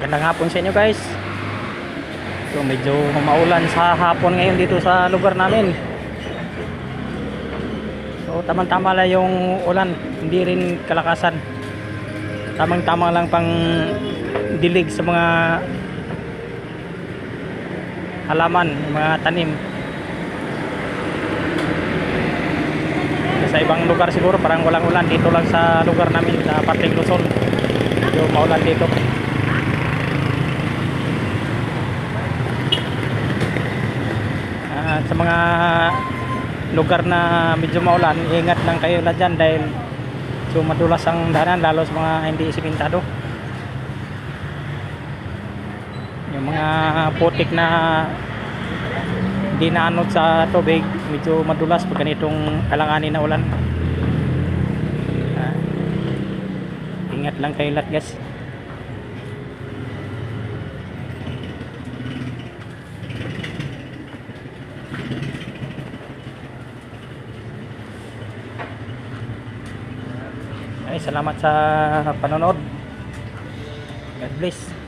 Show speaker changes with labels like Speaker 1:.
Speaker 1: Gandang hapon sa inyo guys. So medyo maulan sa hapon ngayon dito sa lugar namin. So tamang-tama lang yung ulan, hindi rin kalakasan. Tamang-tama lang pang dilig sa mga halaman, mga tanim. Sa ibang lugar siguro parang walang ulan, dito lang sa lugar namin sa Parteng Luzon medyo maulan dito. At sa mga lugar na medyo maulan, ingat lang kayo na dyan dahil so madulas ang daanan, lalo sa mga hindi simentado. Yung mga putik na hindi naanod sa tubig, medyo madulas pag ganitong kalanganin na ulan. Ingat lang kayo lahat guys. Ay, salamat sa panonood. God bless.